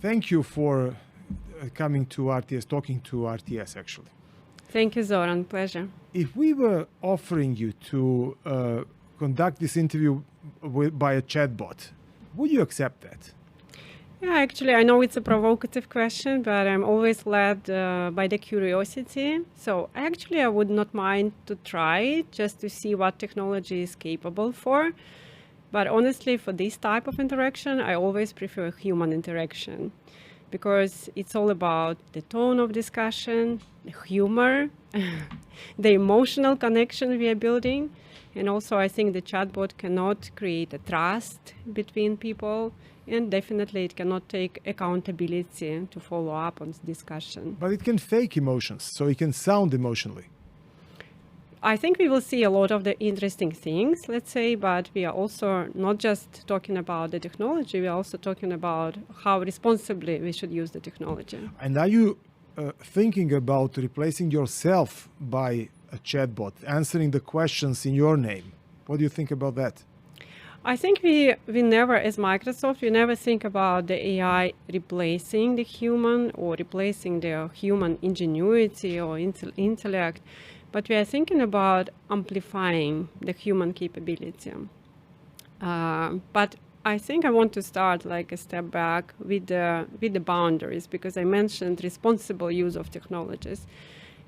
Thank you for coming to RTS, talking to RTS actually. Thank you, Zoran. Pleasure. If we were offering you to conduct this interview by a chatbot, would you accept that? Yeah, actually, I know it's a provocative question, but I'm always led by the curiosity. So actually, I would not mind to try it just to see what technology is capable for. But honestly, for this type of interaction, I always prefer human interaction because it's all about the tone of discussion, the humor, the emotional connection we are building. And also, I think the chatbot cannot create a trust between people. And definitely it cannot take accountability to follow up on this discussion. But it can fake emotions, so it can sound emotionally. I think we will see a lot of the interesting things, let's say, but we are also not just talking about the technology, we are also talking about how responsibly we should use the technology. And are you thinking about replacing yourself by a chatbot, answering the questions in your name? What do you think about that? I think we never, as Microsoft, we never think about the AI replacing the human or replacing the human ingenuity or intellect, but we are thinking about amplifying the human capability. But I think I want to start like a step back with the boundaries, because I mentioned responsible use of technologies.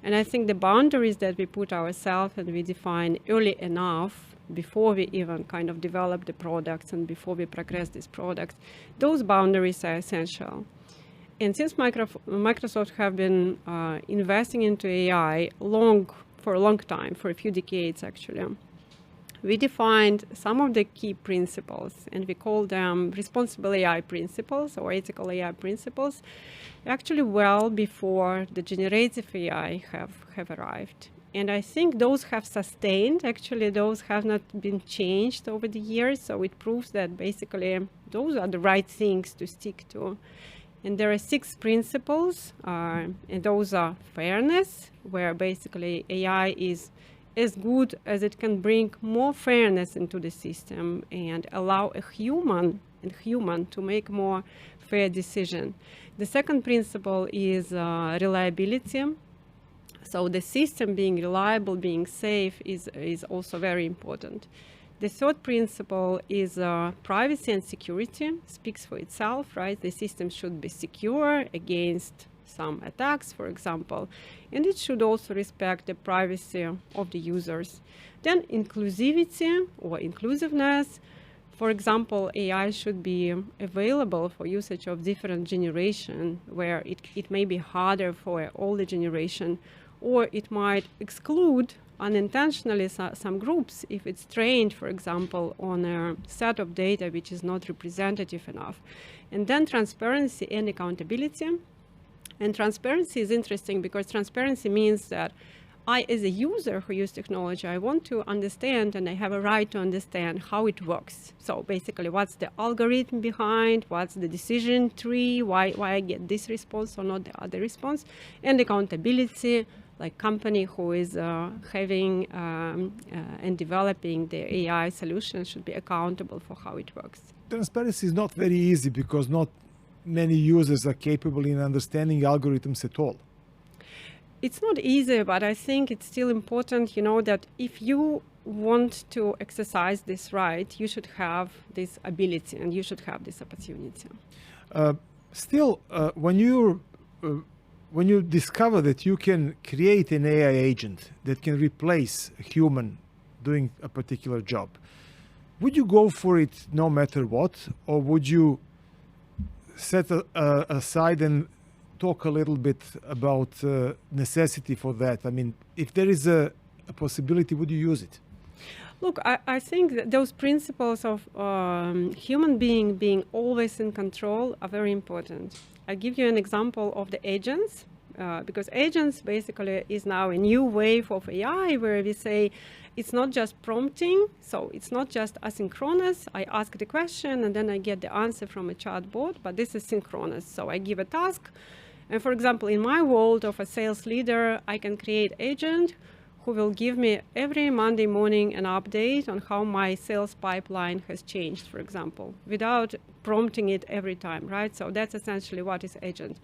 And I think the boundaries that we put ourselves and we define early enough before we even kind of develop the products and before we progress these products, those boundaries are essential. And since Microsoft have been investing into AI for a long time, for a few decades actually, we defined some of the key principles, and we call them responsible AI principles or ethical AI principles, actually well before the generative AI have arrived. And I think those have sustained, actually those have not been changed over the years, so it proves that basically those are the right things to stick to. And there are 6 principles, and those are fairness, where basically AI is as good as it can bring more fairness into the system and allow a human to make more fair decision. The second principle is reliability. So the system being reliable, being safe is also very important. The third principle is privacy and security. Speaks for itself, right? The system should be secure against some attacks, for example, and it should also respect the privacy of the users. Then inclusivity or inclusiveness. For example, AI should be available for usage of different generation, where it may be harder for older generation, or it might exclude unintentionally some groups if it's trained, for example, on a set of data which is not representative enough. And then transparency and accountability. And transparency is interesting because transparency means that I, as a user who use technology, I want to understand, and I have a right to understand how it works. So basically, what's the algorithm behind, what's the decision tree, why I get this response or not the other response, and accountability, like company who is having and developing the AI solution should be accountable for how it works. Transparency is not very easy because not many users are capable in understanding algorithms at all. It's not easy, but I think it's still important, that if you want to exercise this right, you should have this ability and you should have this opportunity. Still, when you discover that you can create an AI agent that can replace a human doing a particular job, would you go for it no matter what, or would you set aside and talk a little bit about necessity for that? I mean, if there is a possibility, would you use it? Look, I think that those principles of human being always in control are very important. I'll give you an example of the agents, because agents basically is now a new wave of AI where we say it's not just prompting, so it's not just asynchronous. I ask the question and then I get the answer from a chatbot, but this is synchronous. So I give a task, and for example, in my world of a sales leader, I can create agent who will give me every Monday morning an update on how my sales pipeline has changed, for example, without prompting it every time, right? So that's essentially what is agent.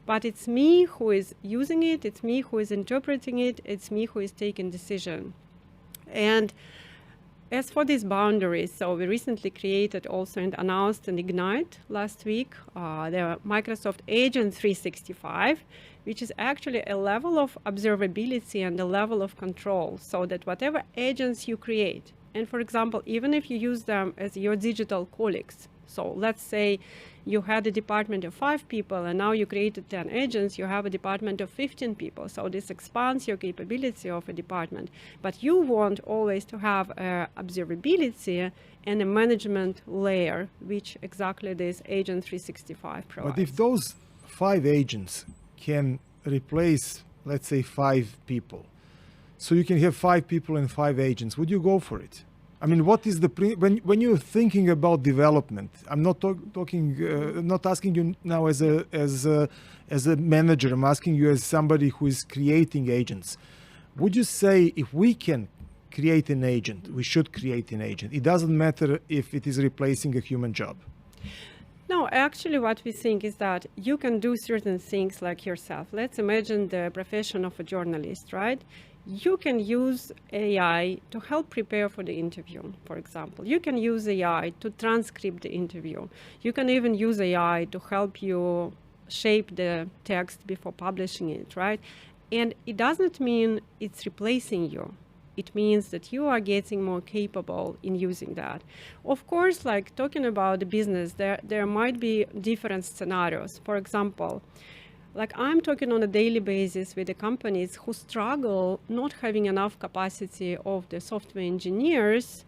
But it's me who is using it, it's me who is interpreting it, it's me who is taking decision. And as for these boundaries, so we recently created also and announced an Ignite last week, the Microsoft Agent 365, which is actually a level of observability and a level of control, so that whatever agents you create, and for example, even if you use them as your digital colleagues, so let's say you had a department of 5 people and now you created 10 agents, you have a department of 15 people. So this expands your capability of a department. But you want always to have observability and a management layer, which exactly this Agent 365 provides. But if those 5 agents can replace, let's say, 5 people, so you can have 5 people and 5 agents, would you go for it? I mean, what is the when you're thinking about development? I'm not not asking you now as a manager. I'm asking you as somebody who is creating agents. Would you say if we can create an agent, we should create an agent? It doesn't matter if it is replacing a human job. No, actually what we think is that you can do certain things like yourself. Let's imagine the profession of a journalist, right? You can use AI to help prepare for the interview, for example. You can use AI to transcribe the interview. You can even use AI to help you shape the text before publishing it, right? And it doesn't mean it's replacing you. It means that you are getting more capable in using that. Of course, like talking about the business, there might be different scenarios. For example, like I'm talking on a daily basis with the companies who struggle not having enough capacity of the software engineers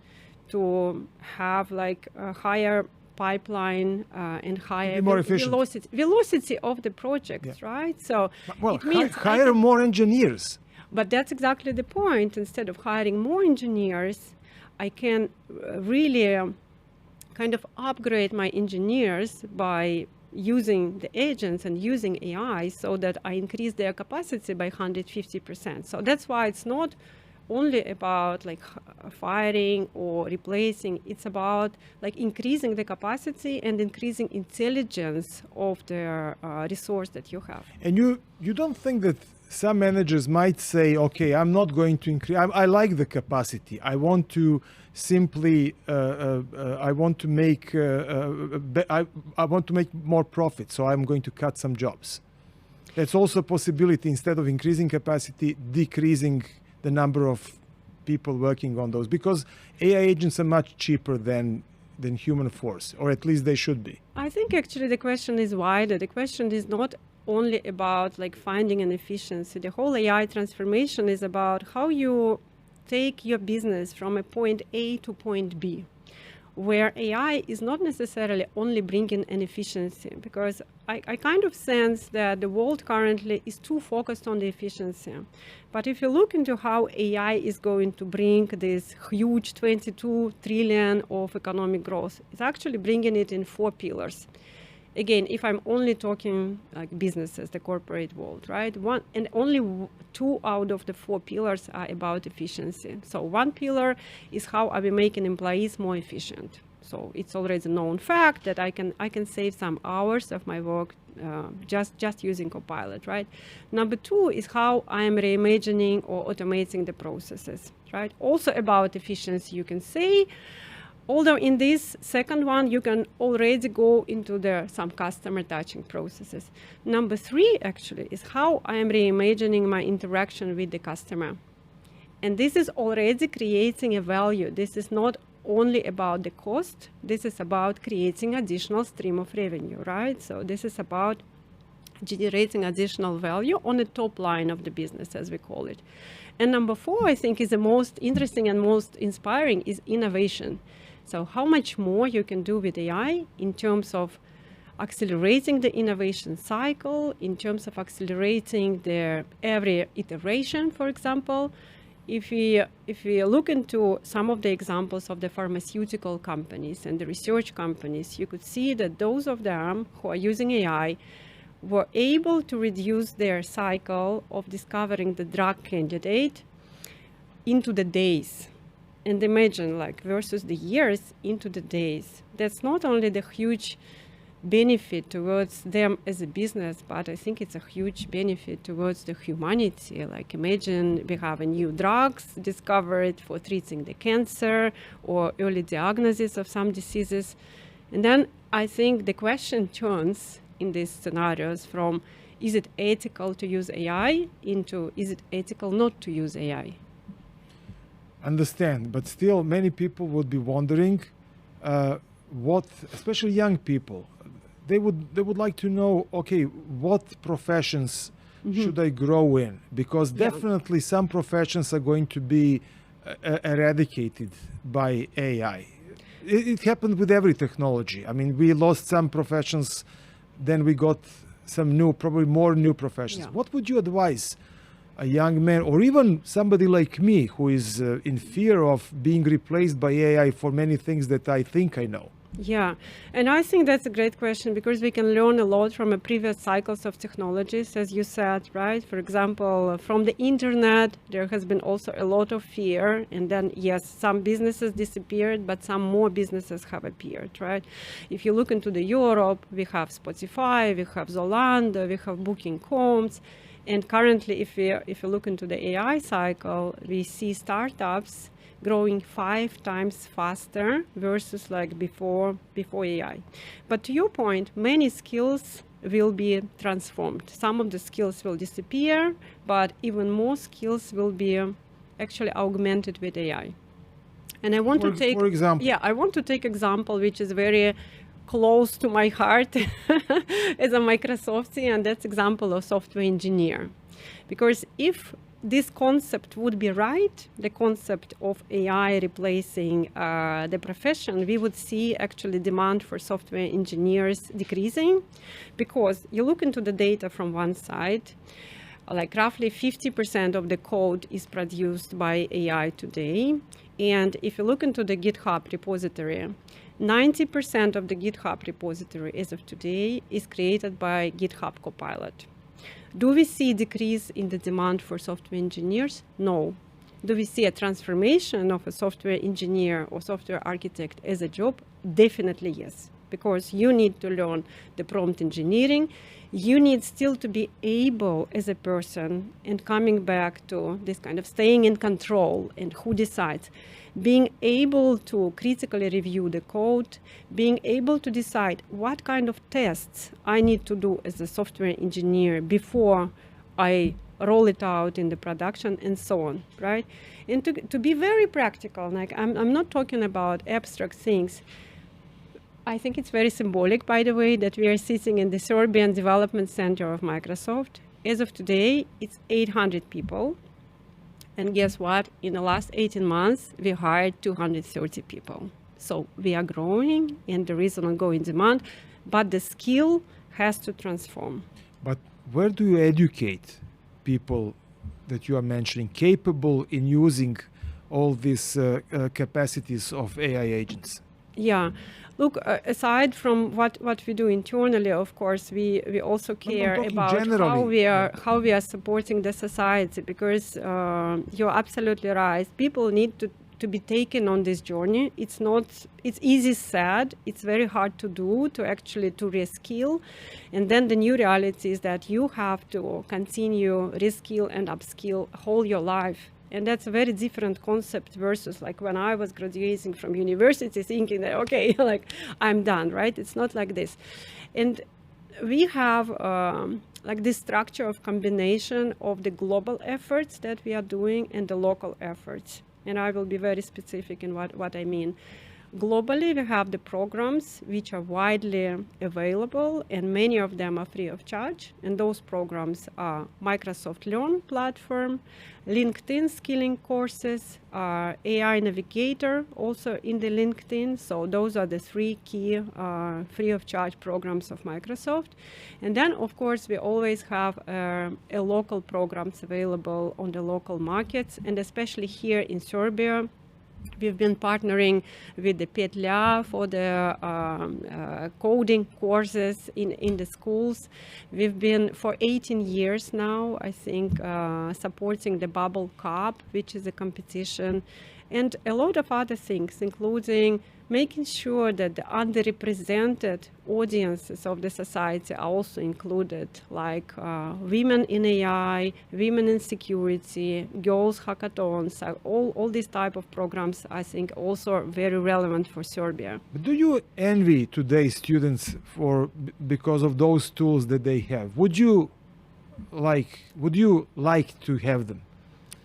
to have like a higher pipeline and higher velocity of the projects, right? So it means hire more engineers. But that's exactly the point. Instead of hiring more engineers, I can really kind of upgrade my engineers by using the agents and using AI so that I increase their capacity by 150%. So that's why it's not only about like firing or replacing, it's about like increasing the capacity and increasing intelligence of the resource that you have. And you don't think that some managers might say, okay, I'm not going to increase, I like the capacity. I want to simply, I want to make more profit, so I'm going to cut some jobs. That's also a possibility. Instead of increasing capacity, decreasing the number of people working on those, because AI agents are much cheaper than human force, or at least they should be. I think actually the question is wider. The question is not only about like finding an efficiency. The whole AI transformation is about how you take your business from a point A to point B, where AI is not necessarily only bringing an efficiency, because I kind of sense that the world currently is too focused on the efficiency. But if you look into how AI is going to bring this huge 22 trillion of economic growth, it's actually bringing it in 4 pillars. Again, if I'm only talking like businesses, the corporate world, right? Only 2 out of the 4 pillars are about efficiency. So 1 pillar is how are we making employees more efficient. So it's already a known fact that I can save some hours of my work just using Copilot, right? Number 2 is how I'm reimagining or automating the processes, right? Also about efficiency, you can say. Although in this second one, you can already go into some customer touching processes. Number 3 actually is how I am reimagining my interaction with the customer. And this is already creating a value. This is not only about the cost. This is about creating additional stream of revenue, right? So this is about generating additional value on the top line of the business, as we call it. And number 4, I think, is the most interesting and most inspiring is innovation. So how much more you can do with AI in terms of accelerating the innovation cycle, in terms of accelerating every iteration, for example. If we look into some of the examples of the pharmaceutical companies and the research companies, you could see that those of them who are using AI were able to reduce their cycle of discovering the drug candidate into the days. And imagine, like, versus the years into the days. That's not only the huge benefit towards them as a business, but I think it's a huge benefit towards the humanity. Like, imagine we have a new drugs discovered for treating the cancer or early diagnosis of some diseases. And then I think the question turns in these scenarios from, is it ethical to use AI, into, is it ethical not to use AI? Understand, but still many people would be wondering what, especially young people, they would like to know, okay, what professions should I grow in? Because definitely some professions are going to be eradicated by AI. It happened with every technology. I mean, we lost some professions, then we got some new, probably more new professions. Yeah. What would you advise a young man, or even somebody like me, who is in fear of being replaced by AI for many things that I think I know? Yeah, and I think that's a great question, because we can learn a lot from a previous cycles of technologies, as you said, right? For example, from the internet, there has been also a lot of fear, and then yes, some businesses disappeared, but some more businesses have appeared, right? If you look into the Europe, we have Spotify, we have Zalando, we have Booking.coms, and currently, if you look into the AI cycle, we see startups growing 5 times faster versus like before AI. But to your point, many skills will be transformed. Some of the skills will disappear, but even more skills will be actually augmented with AI. And I want to take, for example, yeah, I want to take example which is very close to my heart as a Microsoftie, and that's example of software engineer. Because if this concept would be right, the concept of AI replacing the profession, we would see actually demand for software engineers decreasing, because you look into the data from one side, like roughly 50% of the code is produced by AI today. And if you look into the GitHub repository, 90% of the GitHub repository as of today is created by GitHub Copilot. Do we see a decrease in the demand for software engineers? No. Do we see a transformation of a software engineer or software architect as a job? Definitely yes, because you need to learn the prompt engineering. You need still to be able as a person, and coming back to this kind of staying in control and who decides, being able to critically review the code, being able to decide what kind of tests I need to do as a software engineer before I roll it out in the production, and so on, right? And to be very practical, like I'm not talking about abstract things. I think it's very symbolic, by the way, that we are sitting in the Serbian Development Center of Microsoft. As of today, it's 800 people. And guess what? In the last 18 months, we hired 230 people. So we are growing, and there is an ongoing demand, but the skill has to transform. But where do you educate people that you are mentioning capable in using all these capacities of AI agents? Yeah. Look, aside from what we do internally, of course, we also care about how we are supporting the society, because you're absolutely right. People need to be taken on this journey. It's easy said, it's very hard to do, to reskill. And then the new reality is that you have to continue reskill and upskill whole your life. And that's a very different concept versus like when I was graduating from university thinking that, okay, like I'm done, right? It's not like this. And we have like this structure of combination of the global efforts that we are doing and the local efforts. And I will be very specific in what I mean. Globally, we have the programs which are widely available, and many of them are free of charge. And those programs are Microsoft Learn platform, LinkedIn skilling courses, AI Navigator, also in the LinkedIn. So those are the 3 key free of charge programs of Microsoft. And then, of course, we always have a local programs available on the local markets, and especially here in Serbia. We've been partnering with the Petlja for the coding courses in the schools. We've been for 18 years now, I think, supporting the Bubble Cup, which is a competition. and a lot of other things, including making sure that the underrepresented audiences of the society are also included, like women in AI, women in security, girls hackathons, all these type of programs, I think, also are very relevant for Serbia. But do you envy today's students because of those tools that they have? Would you like to have them?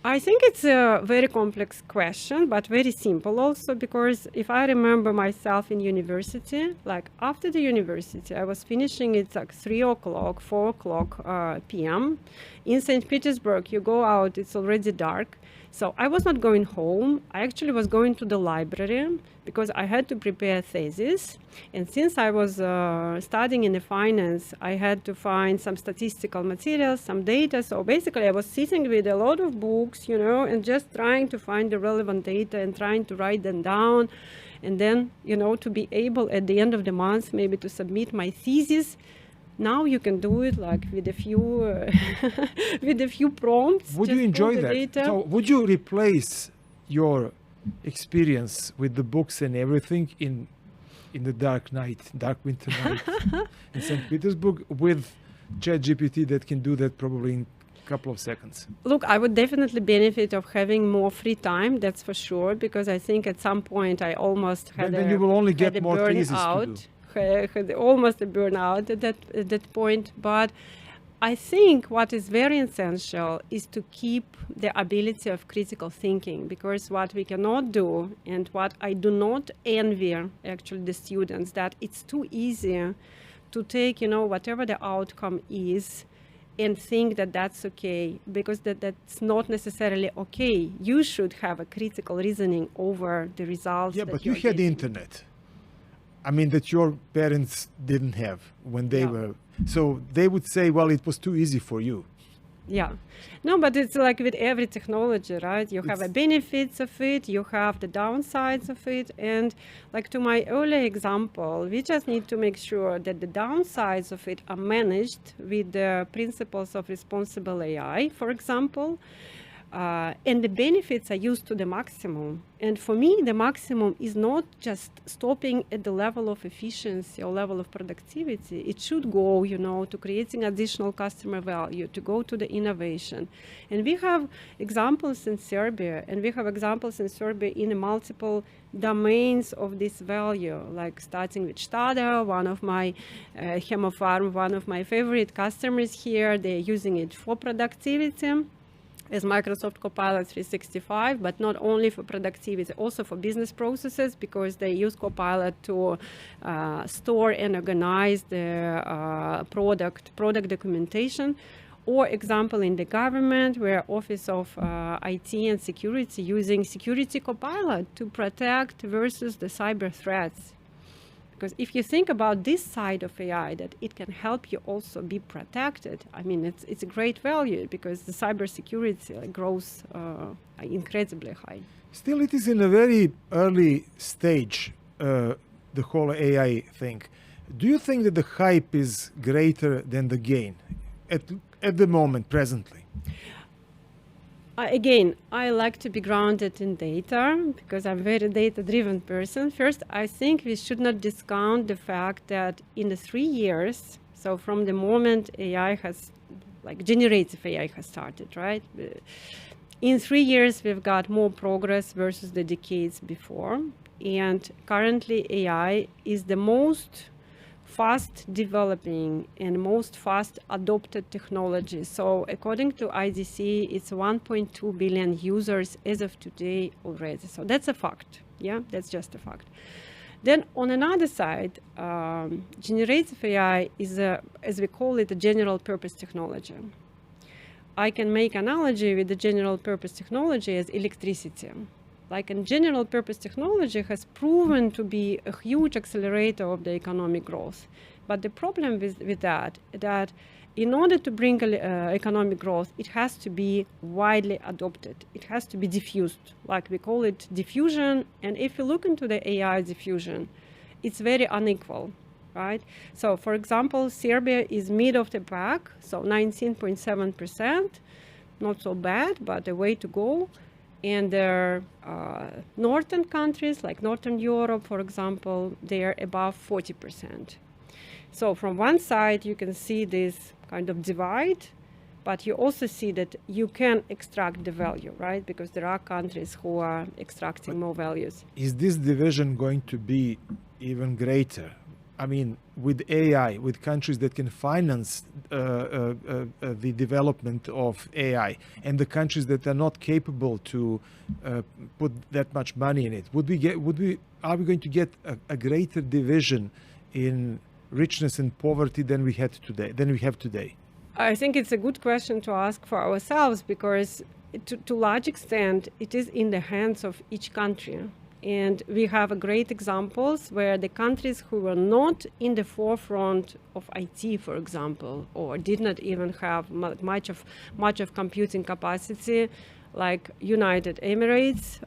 I think it's a very complex question, but very simple also, because if I remember myself in university, like after the university, I was finishing, it's like 3 o'clock, 4 o'clock p.m. In St. Petersburg, you go out, it's already dark. So I was not going home. I actually was going to the library because I had to prepare a thesis. And since I was studying in the finance, I had to find some statistical materials, some data. So basically I was sitting with a lot of books, you know, and just trying to find the relevant data and trying to write them down. And then, you know, to be able at the end of the month, maybe to submit my thesis. Now you can do it like with a few with a few prompts. Would you enjoy that? Data. So would you replace your experience with the books and everything in the dark winter night in St. Petersburg with ChatGPT that can do that probably in a couple of seconds? Look, I would definitely benefit of having more free time, that's for sure, because I think at some point I almost had then you will only get more thesis to do. Had almost a burnout at that point. But I think what is very essential is to keep the ability of critical thinking, because what we cannot do, and what I do not envy actually the students, that it's too easy to take, you know, whatever the outcome is and think that that's okay, because that's not necessarily okay. You should have a critical reasoning over the results. Yeah, but you had the internet. I mean, that your parents didn't have when they were. So they would say, well, it was too easy for you. Yeah. No, but it's like with every technology, right? You have the benefits of it, you have the downsides of it. And like to my earlier example, we just need to make sure that the downsides of it are managed with the principles of responsible AI, for example. And the benefits are used to the maximum. And for me, the maximum is not just stopping at the level of efficiency or level of productivity. It should go, you know, to creating additional customer value, to go to the innovation. And we have examples in Serbia, and we have examples in Serbia in multiple domains of this value, like starting with Sada, one of my Hemofarm, one of my favorite customers here. They're using it for productivity as Microsoft Copilot 365, but not only for productivity, also for business processes, because they use Copilot to store and organize the product documentation. Or example in the government, where Office of IT and Security using Security Copilot to protect versus the cyber threats. Because if you think about this side of AI, that it can help you also be protected, I mean, it's a great value, because the cybersecurity grows incredibly high. Still, it is in a very early stage, the whole AI thing. Do you think that the hype is greater than the gain at the moment, presently? Again, I like to be grounded in data, because I'm a very data-driven person. First, I think we should not discount the fact that in the 3 years, so from the moment AI has, like generative AI has started, right? In 3 years, we've got more progress versus the decades before. And currently, AI is the most fast developing and most fast adopted technology. So according to IDC, it's 1.2 billion users as of today already. So that's a fact. Yeah, that's just a fact. Then on another side, generative AI is, as we call it, a general purpose technology. I can make analogy with the general purpose technology as electricity. Like in general purpose technology has proven to be a huge accelerator of the economic growth. But the problem with that in order to bring economic growth, it has to be widely adopted. It has to be diffused, like we call it diffusion. And if you look into the AI diffusion, it's very unequal, right? So for example, Serbia is mid of the pack, so 19.7%, not so bad, but a way to go. And their northern countries, like Northern Europe, for example, they are above 40%. So from one side, you can see this kind of divide, but you also see that you can extract the value, right? Because there are countries who are extracting more values. Is this division going to be even greater? I mean, with AI, with countries that can finance the development of AI, and the countries that are not capable to put that much money in it, are we going to get a greater division in richness and poverty than we have today? I think it's a good question to ask for ourselves, because to large extent it is in the hands of each country. And we have great examples where the countries who were not in the forefront of IT, for example, or did not even have much of computing capacity, like United Emirates,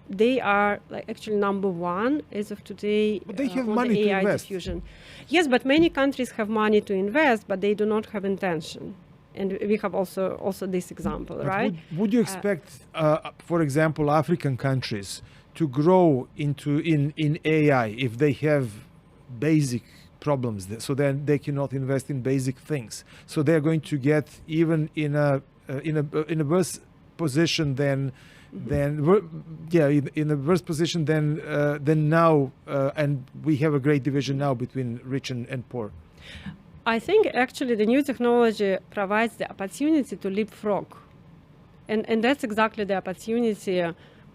they are actually number one as of today. But they have on money the to AI invest. diffusion. Yes, but many countries have money to invest, but they do not have intention. And we have also this example, But right? Would you expect, for example, African countries to grow in AI if they have basic problems, so then they cannot invest in basic things? So they're going to get even in a worse position than in a worse position than now, and we have a great division now between rich and poor. I think actually the new technology provides the opportunity to leapfrog, and that's exactly the opportunity.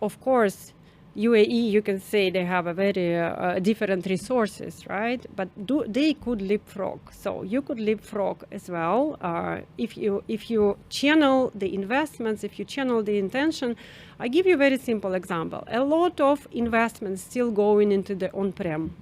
Of course, UAE, you can say they have a very different resources, right? But they could leapfrog. So you could leapfrog as well if you channel the investments, if you channel the intention. I give you a very simple example. A lot of investments still going into the on-prem.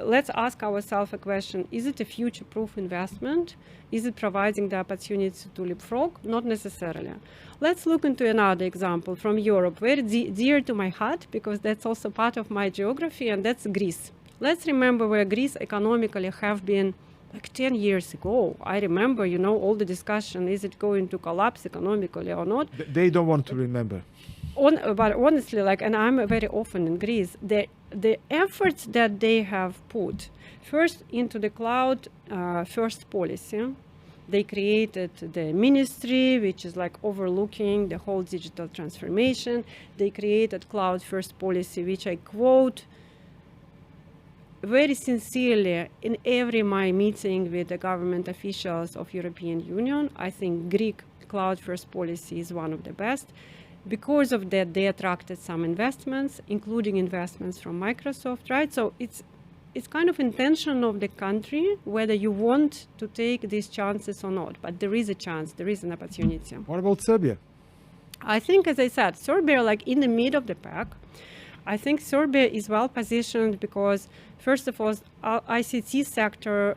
Let's ask ourselves a question: is it a future-proof investment? Is it providing the opportunity to leapfrog? Not necessarily. Let's look into another example from Europe, very dear to my heart, because that's also part of my geography, and that's Greece. Let's remember where Greece economically have been like 10 years ago. I remember, all the discussion, is it going to collapse economically or not? They don't want to remember. But honestly, and I'm very often in Greece, the efforts that they have put first into the cloud first policy. They created the ministry, which is overlooking the whole digital transformation. They created cloud first policy, which I quote very sincerely in every my meeting with the government officials of European Union. I think Greek cloud first policy is one of the best. Because of that, they attracted some investments, including investments from Microsoft, right? So it's kind of intention of the country whether you want to take these chances or not. But there is a chance, there is an opportunity. What about Serbia? I think, as I said, Serbia, in the middle of the pack. I think Serbia is well positioned because, first of all, ICT sector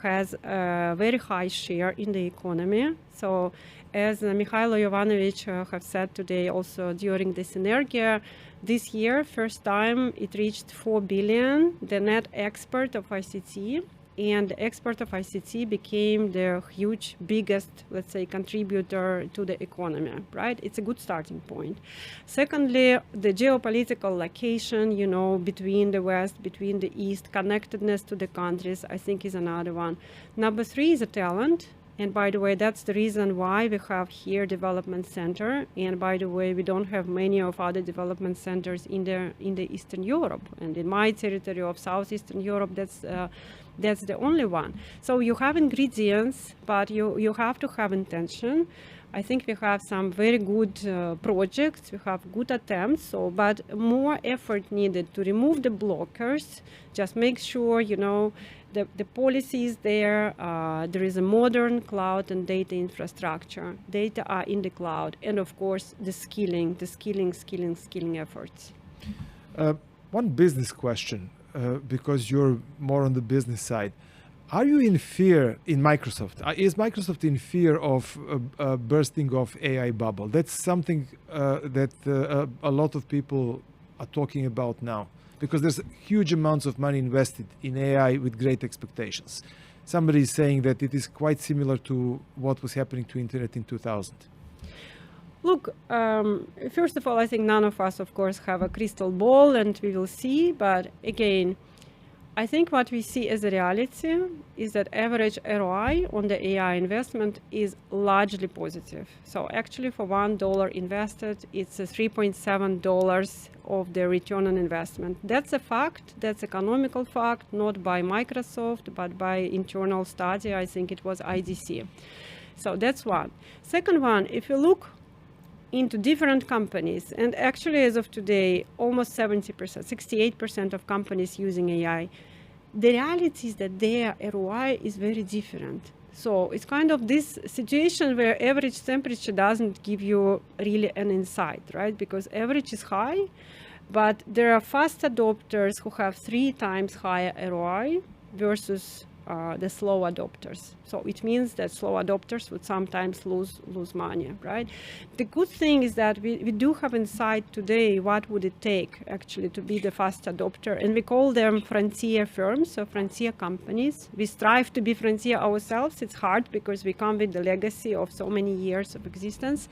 has a very high share in the economy. So, as Mihailo Jovanovic have said today also during the Synergia, this year, first time it reached 4 billion, the net export of ICT, and the export of ICT became the huge, biggest, let's say, contributor to the economy, right? It's a good starting point. Secondly, the geopolitical location, between the West, between the East, connectedness to the countries, I think is another one. Number 3 is a talent. And by the way, that's the reason why we have here development center. And by the way, we don't have many of other development centers in the Eastern Europe. And in my territory of Southeastern Europe, that's the only one. So you have ingredients, but you have to have intention. I think we have some very good projects. We have good attempts. But more effort needed to remove the blockers. Just make sure, the policy is there. There is a modern cloud and data infrastructure. Data are in the cloud, and of course, the skilling efforts. One business question, because you're more on the business side. Are you in fear in Microsoft? Is Microsoft in fear of bursting of AI bubble? That's something that a lot of people are talking about now, because there's huge amounts of money invested in AI with great expectations. Somebody is saying that it is quite similar to what was happening to internet in 2000. Look, first of all, I think none of us, of course, have a crystal ball, and we will see. But again, I think what we see as a reality is that average ROI on the AI investment is largely positive. So actually for $1 invested, it's a $3.7 of the return on investment. That's a fact, that's economical fact, not by Microsoft, but by internal study. I think it was IDC. So that's one. Second one, if you look into different companies, and actually as of today, almost 70%, 68% of companies using AI, the reality is that their ROI is very different. So it's kind of this situation where average temperature doesn't give you really an insight, right? Because average is high, but there are fast adopters who have 3 times higher ROI versus the slow adopters. So it means that slow adopters would sometimes lose money, right? The good thing is that we do have insight today what would it take actually to be the fast adopter, and we call them frontier firms, so frontier companies. We strive to be frontier ourselves. It's hard because we come with the legacy of so many years of existence.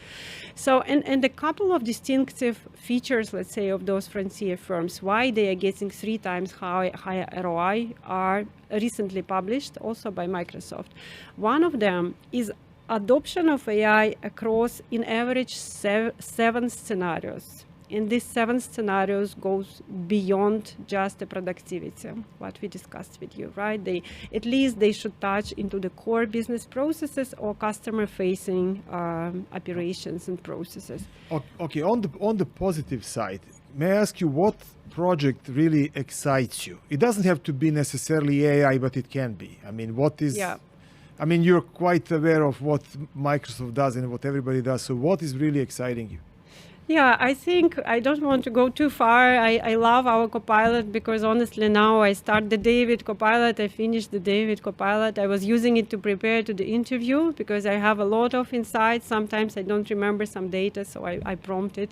So and a couple of distinctive features, let's say, of those frontier firms, why they are getting 3 times higher ROI, are recently published also by Microsoft. One of them is adoption of AI across, in average, 7 scenarios. And these 7 scenarios goes beyond just the productivity, what we discussed with you, right? At least they should touch into the core business processes or customer-facing operations and processes. Okay, on the positive side, may I ask you what project really excites you? It doesn't have to be necessarily AI, but it can be. I mean, what is... Yeah. I mean, you're quite aware of what Microsoft does and what everybody does. So what is really exciting you? Yeah, I think I don't want to go too far. I love our Copilot because honestly now I start the day with Copilot, I finish the day with Copilot. I was using it to prepare to the interview because I have a lot of insights. Sometimes I don't remember some data, so I prompt it.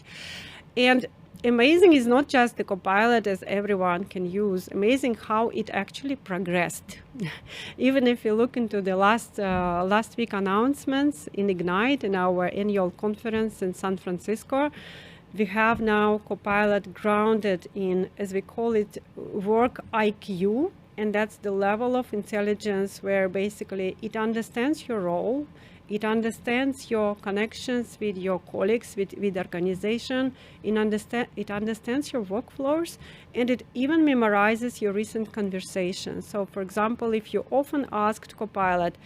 And amazing is not just the Copilot as everyone can use. Amazing how it actually progressed. Even if you look into the last week announcements in Ignite, in our annual conference in San Francisco, we have now Copilot grounded in, as we call it, work IQ. And that's the level of intelligence where basically it understands your role, it understands your connections with your colleagues, with the organization, it understands your workflows, and it even memorizes your recent conversations. So for example, if you often asked Copilot,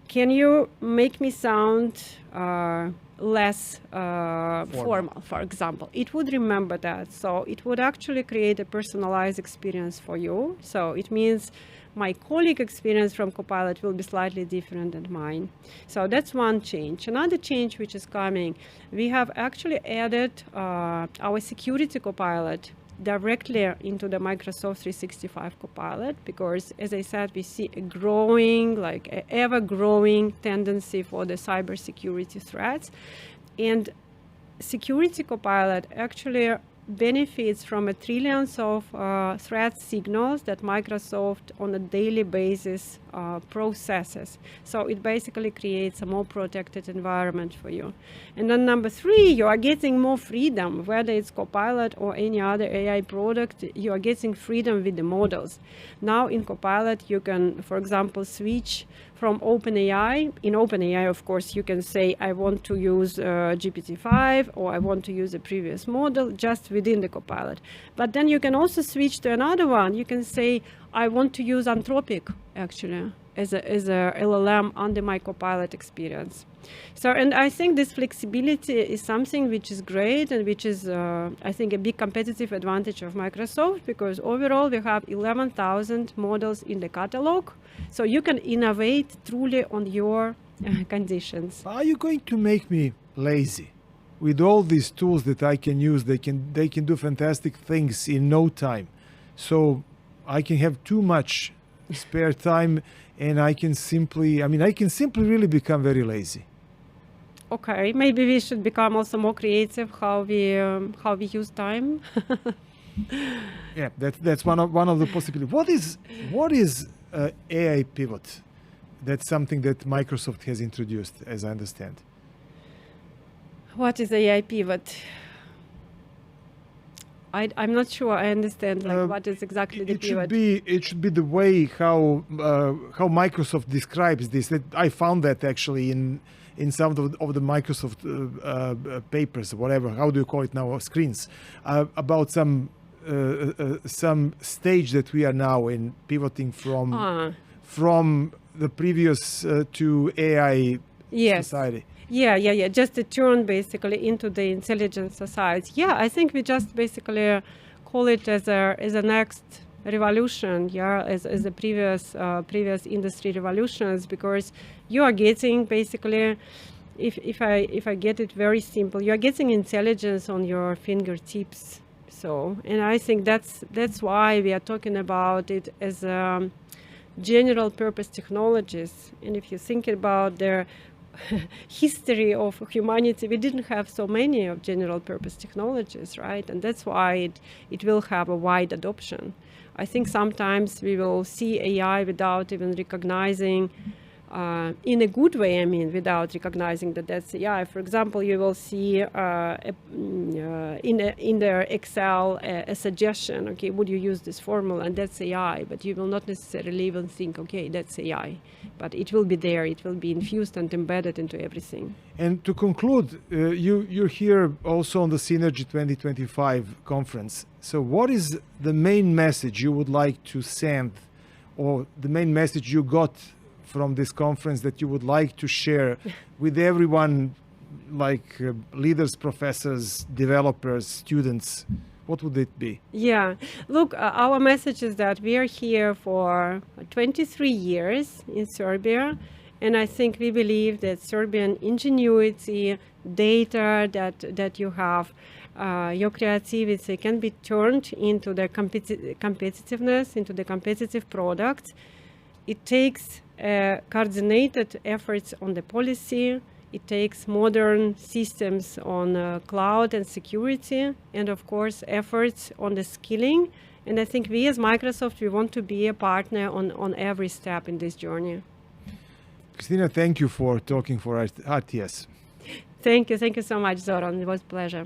can you make me sound less formal, for example, it would remember that. So it would actually create a personalized experience for you. So it means my colleague experience from Copilot will be slightly different than mine. So that's one change. Another change which is coming, we have actually added our security Copilot directly into the Microsoft 365 Copilot because, as I said, we see a growing, like an ever-growing tendency for the cybersecurity threats. And security Copilot actually benefits from a trillions of threat signals that Microsoft on a daily basis processes. So it basically creates a more protected environment for you. And then number 3, you are getting more freedom, whether it's Copilot or any other AI product, you are getting freedom with the models. Now in Copilot, you can, for example, switch from OpenAI. In OpenAI, of course, you can say, I want to use GPT-5 or I want to use a previous model just within the Copilot. But then you can also switch to another one. You can say, I want to use Anthropic, actually, as a LLM under my Copilot experience. So, and I think this flexibility is something which is great and which is, I think, a big competitive advantage of Microsoft because overall we have 11,000 models in the catalog. So you can innovate truly on your conditions. Are you going to make me lazy? With all these tools that I can use, they can do fantastic things in no time. So I can have too much spare time and I can simply really become very lazy. Okay, maybe we should become also more creative how we use time. Yeah, that's one of the possibilities. What is AI pivot? That's something that Microsoft has introduced, as I understand. What is AI pivot? I'm not sure I understand what is exactly the pivot. It should be the way how Microsoft describes this. That I found that actually in some of the Microsoft papers, whatever. How do you call it now? Screens about some stage that we are now in, pivoting from the previous to AI society. Yeah. Just a turn basically into the intelligent society. Yeah, I think we just basically call it as a next revolution. Yeah, as the previous industry revolutions, because you are getting basically, if I get it very simple, you are getting intelligence on your fingertips. So, and I think that's why we are talking about it as general purpose technologies. And if you think about the history of humanity, we didn't have so many of general purpose technologies, right? And that's why it will have a wide adoption. I think sometimes we will see AI without even recognizing, in a good way, I mean, without recognizing that that's AI. For example, you will see in their Excel a suggestion, okay, would you use this formula? And that's AI, but you will not necessarily even think, okay, that's AI. But it will be there, it will be infused and embedded into everything. And to conclude, you're here also on the Synergy 2025 conference. So what is the main message you would like to send, or the main message you got from this conference that you would like to share with everyone, like leaders, professors, developers, students? What would it be? Yeah, look, our message is that we are here for 23 years in Serbia, and I think we believe that Serbian ingenuity, data that you have, your creativity can be turned into the competitiveness, into the competitive product. It takes coordinated efforts on the policy. It takes modern systems on cloud and security, and of course efforts on the skilling. And I think we as Microsoft, we want to be a partner on every step in this journey. Kristina, thank you for talking for RTS. Thank you so much, Zoran. It was a pleasure.